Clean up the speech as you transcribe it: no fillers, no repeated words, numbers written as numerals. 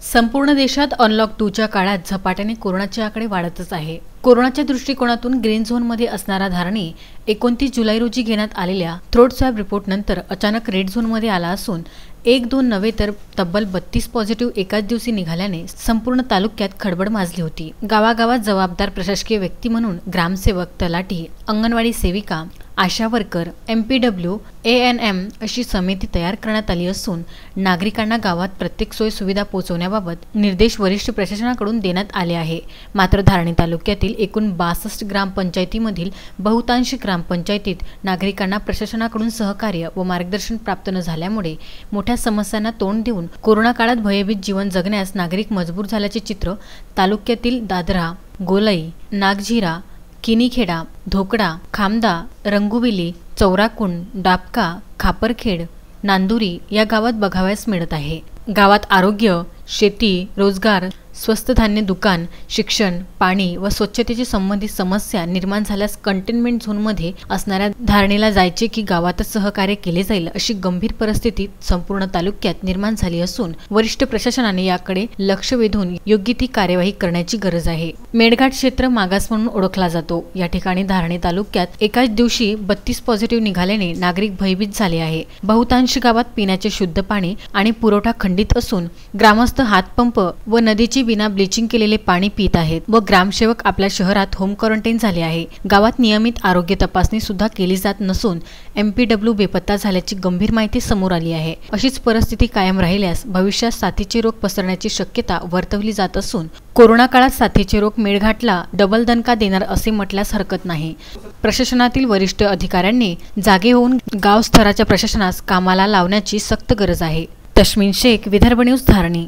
संपूर्ण देशात अनलॉक 2च्या काळात झपाट्याने कोरोनाचे आकडे वाढतच आहे। कोरोनाच्या दृष्टिकोनातून ग्रीन झोनमध्ये असणारा धारणी 29 जुलै रोजी घेण्यात आलेल्या थ्रोट स्वॅब रिपोर्टनंतर अचानक रेड झोनमध्ये आला असून 1-2 नव्हे तर तब्बल 32 पॉझिटिव्ह एकाच दिवशी निघाल्याने संपूर्ण तालुक्यात खळबळ माजली होती। गावागावात जबाबदार प्रशासकीय व्यक्ती म्हणून ग्रामसेवक, तलाठी, अंगणवाडी सेविका, आशा वर्कर, MPW, ANM अशी समिती तयार करण्यात आली असून नागरिकांना गावात प्रत्येक सोयी सुविधा पोहोचवण्याबाबत निर्देश वरिष्ठ प्रशासनाकडून देण्यात आले आहे। मात्र धारणी तालुक्यातील एकूण 62 ग्रामपंचायतीमधील बहुतांश ग्रामपंचायतीत नागरिकांना प्रशासनाकडून सहकार्य व मार्गदर्शन प्राप्त न झाल्यामुळे मोठ्या समस्यांना तोंड देऊन कोरोना काळात भयभीत जीवन जगण्यास नागरिक मजबूर झाल्याचे चित्र तालुक्यातील दादरा, गोलई, नागझिरा, किनीखेडा, धोकडा, खामदा, रंगुविली, चौराकुंड, डाबका, खापरखेड, नांदुरी या गावात बघावयास मिळत आहे। गावात आरोग्य, शेती, रोजगार, स्वस्त धान्य दुकान, शिक्षण, पाणी व स्वच्छतेची संबंधित समस्या निर्माण झाल्यास कंटेनमेंट झोनमध्ये असणाऱ्या धारणीला जायचे की गावातच सहकार्य केले जाईल अशी गंभीर परिस्थिती संपूर्ण तालुक्यात निर्माण झाली असून वरिष्ठ प्रशासनाने याकडे लक्ष वेधून योग्य ती कार्यवाही करण्याची गरज आहे। मेळघाट क्षेत्र मागास म्हणून ओळखला जातो। या ठिकाणी धारणी तालुक्यात एकाच दिवशी 32 पॉझिटिव्ह निघाल्याने नागरिक भयभीत झाले आहे। बहुतांश गावात पिण्याचे शुद्ध पाणी आणि पुरवठा खंडित असून ग्रामस्थ हातपंप व नदीची बिना ब्लिचिंग केलेले पाणी पीत आहेत व ग्रामसेवक आपल्या शहरात होम क्वारंटाईन झाले आहे। गावात नियमित आरोग्य तपासणी सुद्धा केली जात नसून MPW बेपत्ता झाल्याची गंभीर माहिती समोर आली आहे। अशीच परिस्थिती कायम राहिल्यास भविष्यात साथीचे रोग पसरण्याची शक्यता वर्तवली जात असून कोरोना काळात साथीचे रोग मेळघाटला डबल दणका देणार असे म्हटल्यास हरकत नाही। प्रशासनातील वरिष्ठ अधिकाऱ्यांनी जागे होऊन गाव स्तराच्या प्रशासनास कामाला लावण्याची सक्त गरज आहे। तस्मीन शेख, विदर्भ न्यूज, धारणी।